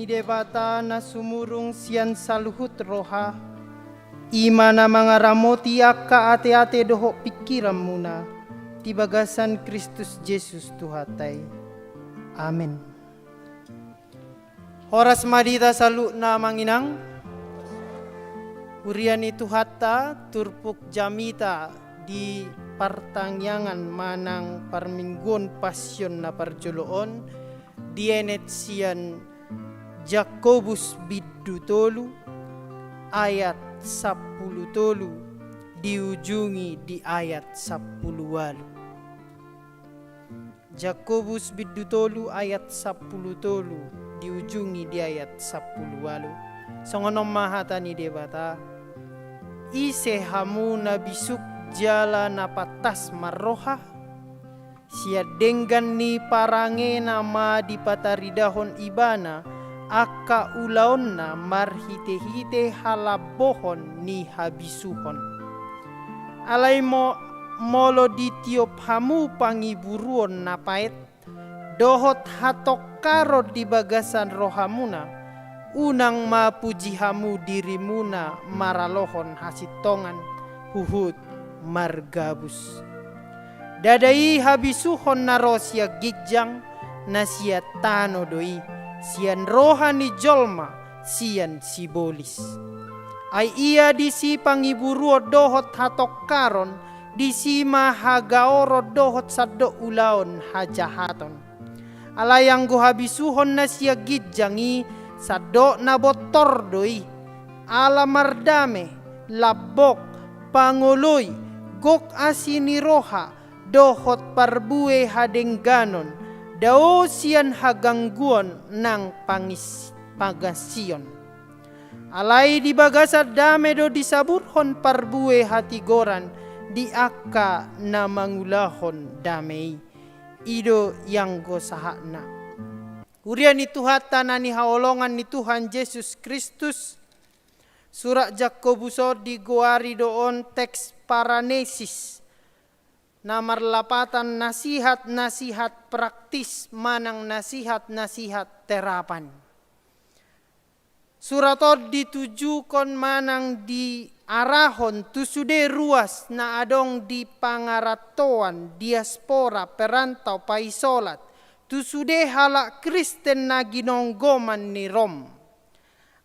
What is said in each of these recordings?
ni debata na sumurung sian saluhut roha. Ima na mga ramoti akka ate-ate doho pikiran muna. Tibagasan Kristus Jesus Tuhatay. Amen. Horas madita salu na manginang. Urian itu hatta turpuk jamita di partangyangan manang parmingguan pasyon na parjoloon. Dienet sian Jakobus biddu 3 ayat 10 diujungi di ayat 10. Jakobus biddu 3 ayat 10 diujungi di ayat 10. Songonom mahata ni debata ise hamu na bisuk jala na patas maroha sia denggan ni parange nama di pataridahon ibana akka ulaon na marhite-hite halabohon ni habisuhon. Alay mo molo di tiop hamu pangiburuon na pait dohot hatok karot di bagasan rohamuna unang mapuji hamu dirimuna maralohon hasitongan huhut margabus. Dadai habisuhon naro sia gijang na sia tano doi sian rohani jolma sian sibolis. Ay iya disi pangiburo dohot hatok karon disi mahagaoro dohot saddo ulaon hajahaton. Alayang go habisuhon na sia gijangi saddo na botor doi ala mardame labok panguloy gok asini roha dohot parbue hadengganon dao sian hagangguan ng pagasiyon. Alay di bagasad dame do disaburhon parbue hatigoran di akka na mangulahon damei ido yang go sahana. Urian itu hata na ni haolongan ni Tuhan Yesus Kristus. Surat Jakobus di goari doon teks paranesis. Namar lapatan nasihat-nasihat praktis manang nasihat-nasihat terapan. Suratod ditujukan manang di arahon tusude ruas na adong di pangaratoan diaspora perantau paisolat tusude halak Kristen na ginonggoman ni Rom.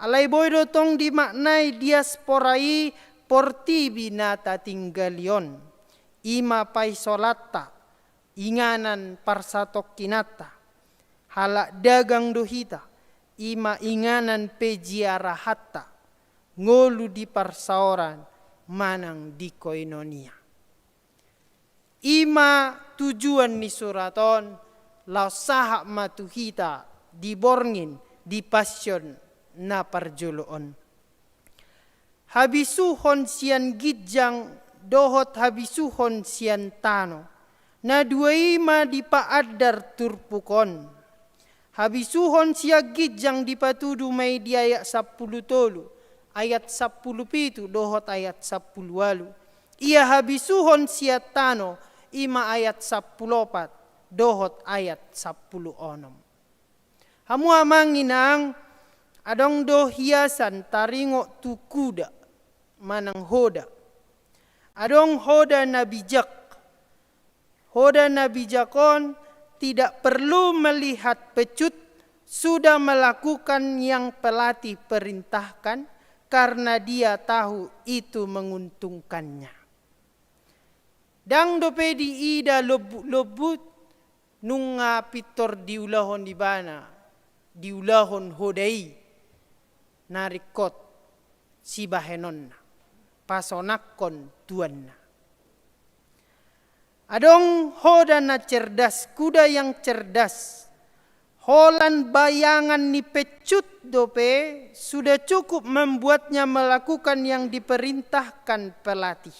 Alay boy dotong dimaknai diasporai portibi na tatinggalion. Ima paisolata inganan parsatok kinata halak dagang dohita ima inganan pejiara hatta ngolu di parsaoran manang di koinonia. Ima tujuan ni suraton lau sahak matuhita diborngin di pasyon na parjoloon. Habisuhon sian gijang dohot habisuhon sian tano na duaima di paadar turpukon. Habisuhon sia gijang dipatudu may di ayat 10 ayat 10 dohot ayat 10. Ia habisuhon sia tano ima ayat 10 dohot ayat 10. Hamu amanginang adong do hiasan taringo tu kuda manang hoda. Adong hoda na bijak. Hoda na bijakon tidak perlu melihat pecut, sudah melakukan yang pelatih perintahkan karena dia tahu itu menguntungkannya. Dang dope di ida lobut nunga pitor diulahon di bana, diulahon hodai narikot si bahenonna. Pasonakon tuanna. Adong hoda na cerdas, kuda yang cerdas. Holan bayangan ni pecut dope sudah cukup membuatnya melakukan yang diperintahkan pelatih.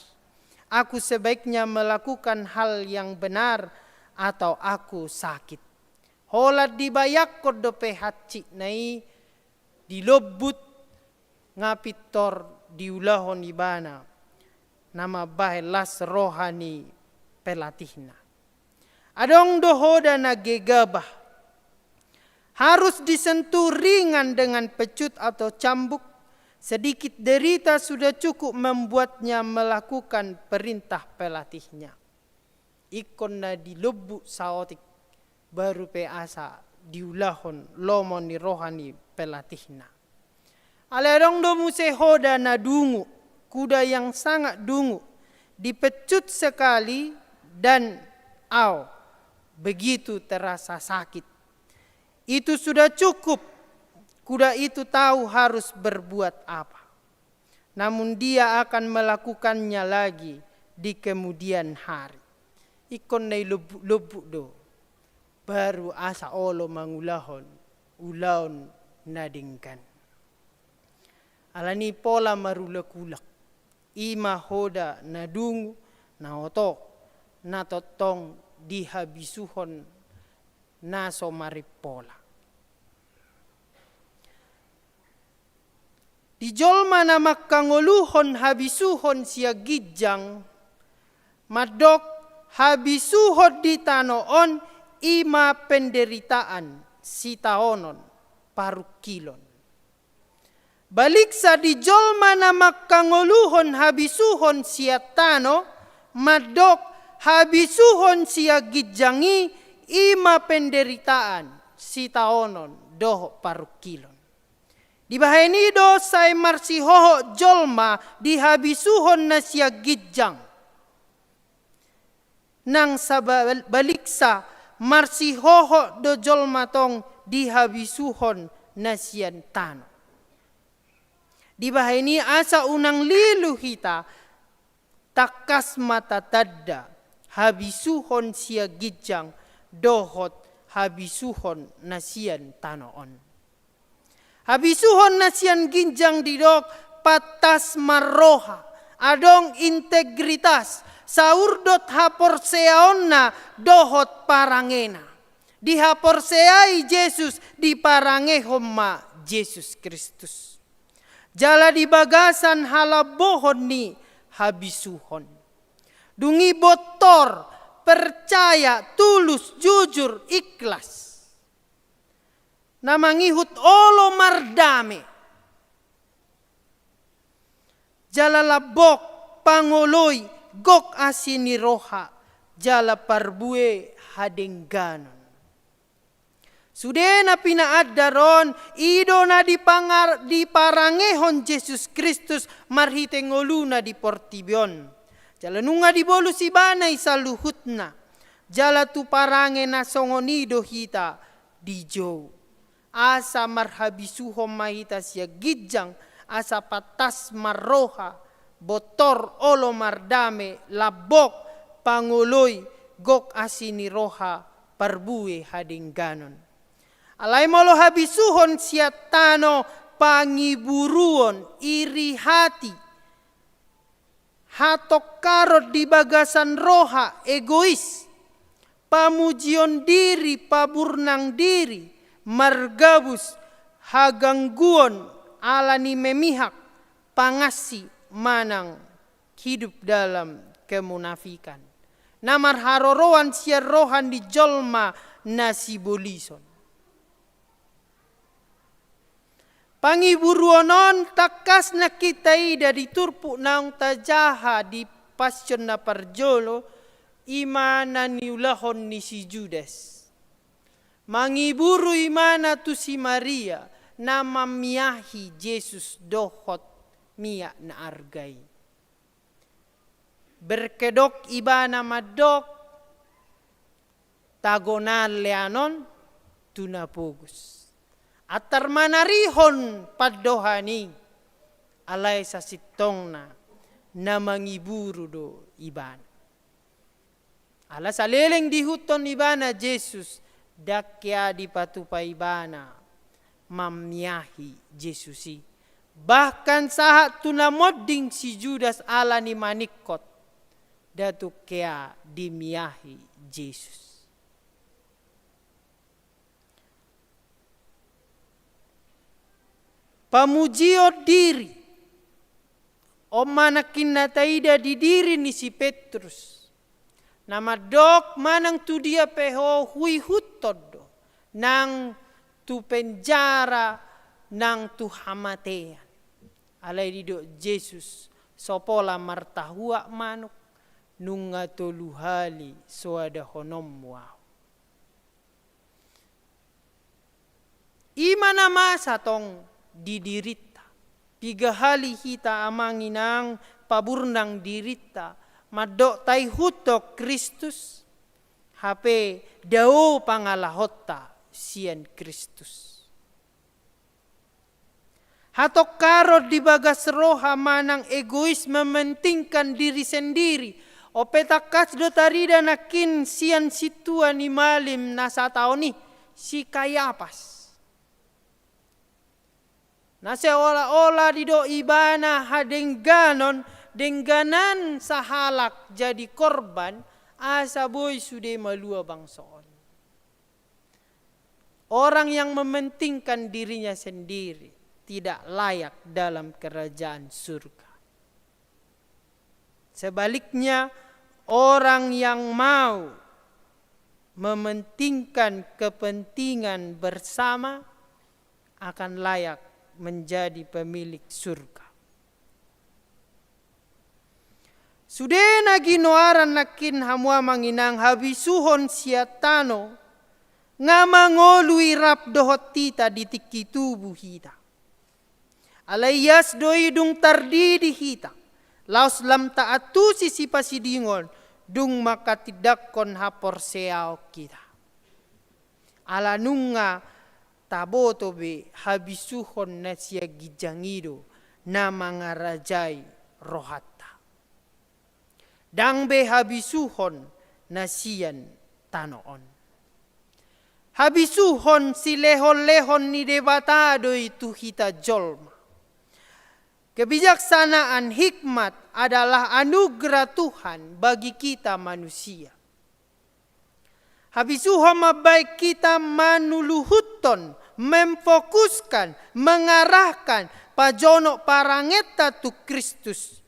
Aku sebaiknya melakukan hal yang benar atau aku sakit. Holat dibayakot dope haci nai dilobut ngapitor diulahon ibana nama bahelas rohani pelatihna. Adong dohoda na gegabah harus disentuh ringan dengan pecut atau cambuk. Sedikit derita sudah cukup membuatnya melakukan perintah pelatihnya. Ikon na dilebuk saotik baru pe asa diulahon lomon ni rohani pelatihna. Alerong do muse hoda na dungu, kuda yang sangat dungu, dipecut sekali dan begitu terasa sakit. Itu sudah cukup. Kuda itu tahu harus berbuat apa. Namun dia akan melakukannya lagi di kemudian hari. Ikon na lubuk do. Baru asa olo mangulahon. Ulaon nadingkan. Alani pola marulakulak. Ima hoda nadungu na otok. Na totong dihabisuhon na somaripola. Di jolma na makanguluhon habisuhon siya gijang, madok habisuhon di tanoon ima penderitaan si taonon parukilon. Balik sa di jolma na makanguluhon habisuhon siya tano, madok habisuhon siya gijangi ima penderitaan si taonon doho parukilon. Di baheni do say marsihoho jolma dihabisuhon na siya gijang. Nang sa baliksa marsihoho do jolma tong dihabisuhon na siya tano. Di baheni asa unang lilu hita takas mata tadda habisuhon siya gijang dohot habisuhon na siya tanoon. Habisuhon na siyan ginjang didok patas marroha, adong integritas, saurdot haporseaon na dohot parangena. Di haporseai Jesus di parangehom ma Jesus Kristus. Jala di bagasan halabohon ni habisuhon. Dungi botor, percaya, tulus, jujur, ikhlas. Na mangihut olo mardame. Jala labok pangoloy gok asini roha. Jala parbue hadengganon. Sude na pinaadda ron ido na diparangehon Jesus Kristus marhitengolu na di portibion. Jala nunga di bolu si banay sa luhutna. Jala tu parange na songonido hita di jow. Asa marhabisuhom mahita siya gijang, asa patas marroha, botor olo mardame, labok, panguloy, gok asini roha, parbue hadingganon. Alay molo habisuhon siya tano, pangiburuon, iri hati, hatok karot di bagasan roha, egois, pamujion diri, paburnang diri, margabus, hagangguon, alani memihak, pangasi, manang, hidup dalam kemunafikan. Namar haroroan siya rohan di jolma nasi bolison. Pangiburuonon takas na kita ida di turpu naong tajaha di pasyon na parjolo, imana niulahon ni si Judas. Mangiburu imana tu si Maria na mamiyahi Jesus dohot miya na argay. Berkedok iba na madok tagonan leanon tunapugus. Atar manarihon paddohani alay sa sitong na mangiburu do ibana. Ala sa leleng dihuton ibana Jesus dakya di patupaibana mamiyahi Jesusi. Bahkan saat tunamoding si Judas ala ni manikot datu kaya dimiyahi Jesus. Pamujio diri o manakin na taida di diri ni si Petrus. Nama dok manang tu dia peho hui hutod nang tu penjara nang tu hamatean. Alai didok Yesus sopola martahua manuk nunga toluhali soada honom wau. Imana masa tong didirita. Piga hali hita amanginang paburnang dirita. Madok tai huto Kristus. Hape dao pangalahota sian Kristus. Hatok karot di bagas roha manang egois mementingkan diri sendiri. O petakas do tarida nakin sian situa ni malim nasa taoni si Kayapas. Nase ola-ola dido ibana hadengganon dengganan sahalak jadi korban asa boy sudah malua bangsoon. Orang yang mementingkan dirinya sendiri tidak layak dalam kerajaan surga. Sebaliknya orang yang mau mementingkan kepentingan bersama akan layak menjadi pemilik surga. Sudah nagi noaran nakin hamua manginang habisuhon siatano ngamangolui rap dohot tita di tiki tubuh hita. Alayas doi dung tardidi hita. Laos lam taatu sisi pasidingon dung makatidakkon hapor seao kita. Ala nunga taboto be habisuhon na siya gijangido na mga rajay rohata. Dang be habisuhon na siyan tanoon. Habisuhon si lehon-lehon ni debatado itu hita jolma. Kebijaksanaan hikmat adalah anugerah Tuhan bagi kita manusia. Habisuhon mabaik kita manuluhuton, memfokuskan, mengarahkan pajonok parangeta tu Kristus.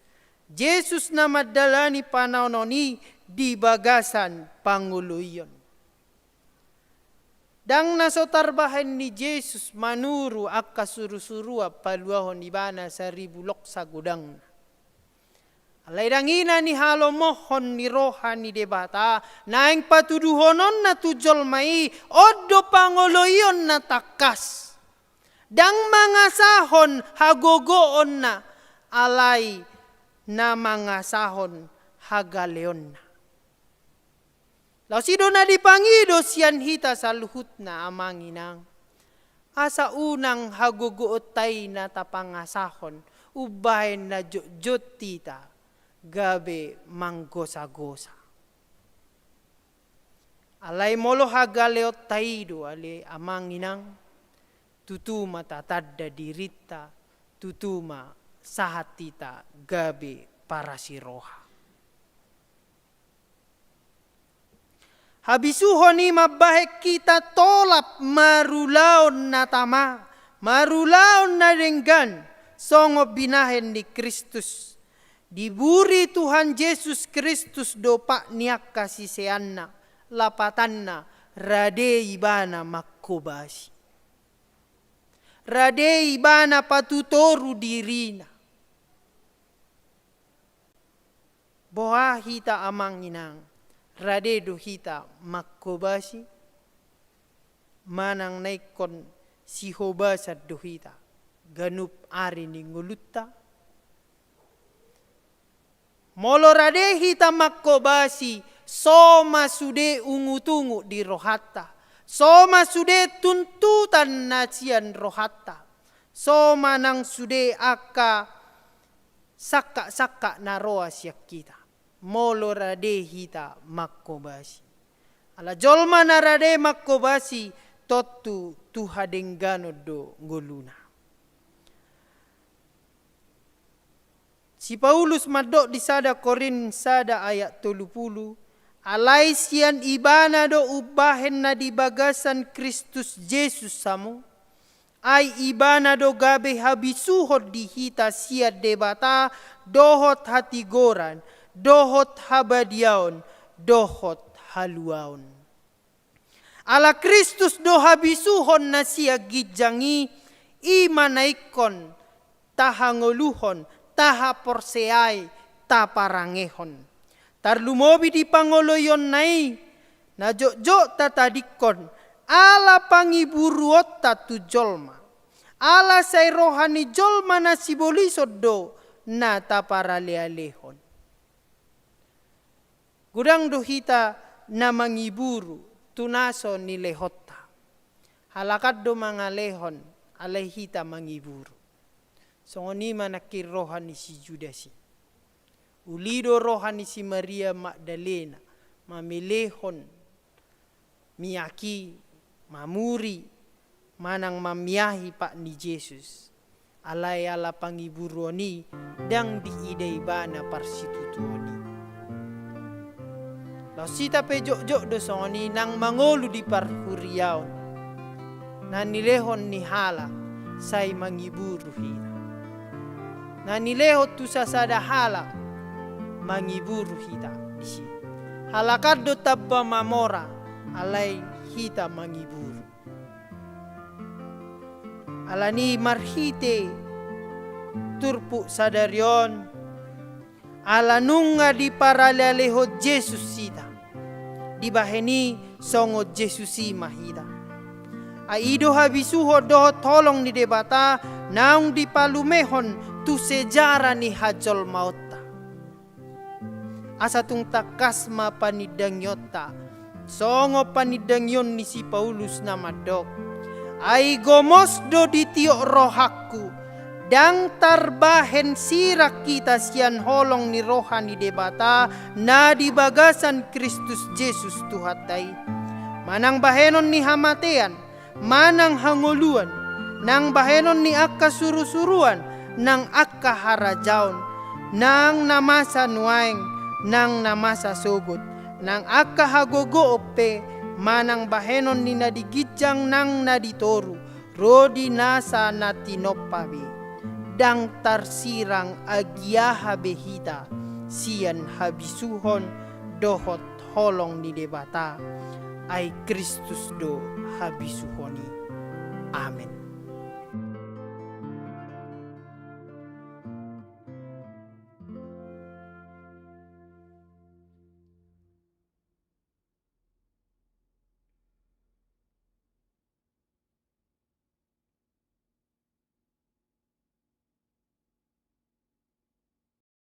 Yesus nama dalani panaononi di bagasan panguluyon. Dang nasotar bahan ni Yesus manuru akka suru-surua paluahon ibana 1000 loksa gudang. Alay dangina ni halo mohon ni roha ni debata naing patuduhonon na tujol mai odo pangoloyon na takas. Dang mangasahon hagogoon na alay na mangasahon hagaleon na. Lausido na dipangido siyan hita sa luhut na amanginang. Asa unang hagogootay na tapangasahon ubahin na jot tita. Gabe manggosa-gosa. Alay molo hagaleot taido ale amanginang tutuma tatadda dirita tutuma sahatita gabe para siroha. Habisuhon ni mabahek kita tolap marulaon na tama, marulaon na denggan songo binahen ni Kristus. Diburi Tuhan Yesus Kristus dopak niak kasih seanna lapatanna rade ibana makkobasi. Rade ibana patutoru dirina. Boha hita amanginang rade do hita makkobasi. Manang naikon si hobasat do hita ganup ari ni ngulutta. Molo rade hita makkobasi soma sude ungu-tungu di rohata. Soma sude tuntutan na siyan rohata. Soma nang sude akka sakka-sakka na roa siyak kita. Molo rade hita makkobasi. Ala jolma na rade makkobasi totu tuhadenggano do ngoluna. Si Paulus madok di sada Korin sada ayat 30. Alay sian ibana do ubahen na di bagasan Kristus Yesus samu. Ay ibana do gabe habisuhod di hita sia debata dohot hatigoran, dohot habadiaon, dohot haluaon. Ala Kristus do habisuhon na siya gijangi imanaikon tahangoluhon taha porseay taparangehon. Tarlumobi di pangoloyon nai na jokjok tatadikon ala pangiburuot tatu jolma. Ala say rohani jolma na sibolisod do na taparalealehon. Gudang dohita na mangiburu tunaso ni lehota. Halakat do mga lehon alehita mangiburu. So ngoni manakir rohani si Judasi. Ulido rohani si Maria Magdalena. Mamilehon. Miyaki. Mamuri. Manang mamiyahi pak ni Jesus. Alay ala pangiburu ni. Dang diidai bana parsitutu ni. Law sita pe jok do songoni nang mangolu di parhuriaw na nilehon ni hala say mangiburu hina. Na nilehot tu sasada hala mangiburu hita disi. Halakad do tabba mamora alay hita mangiburu. Alani marhite turpu sadarion alanunga di paralaleho Jesus sita. Di baheni songo Jesusi mahida. Aido habisuho doho tolong ni debata naung di palumehon tu sejarah ni hajol mauta. Asa tung takasma panidangyota songo panidangyon ni si Paulus na madok. Ai gomos do di tiok rohaku dang tarbahen sirak kita sian holong ni rohani debata na di bagasan Kristus Jesus Tuhatai. Manang bahenon ni hamatean, manang hangoluan, nang bahenon ni akka surusuruan, nang akka harajaon, nang namasa nuaeng, nang namasa sogot, nang akka hagogo ope, manang bahenon ni nadigijang nang naditoru, rodi nasa natinopabi. Dang tarsirang agyaha behita sian habisuhon dohot holong ni debata ay Kristus do habisuhoni. Amen.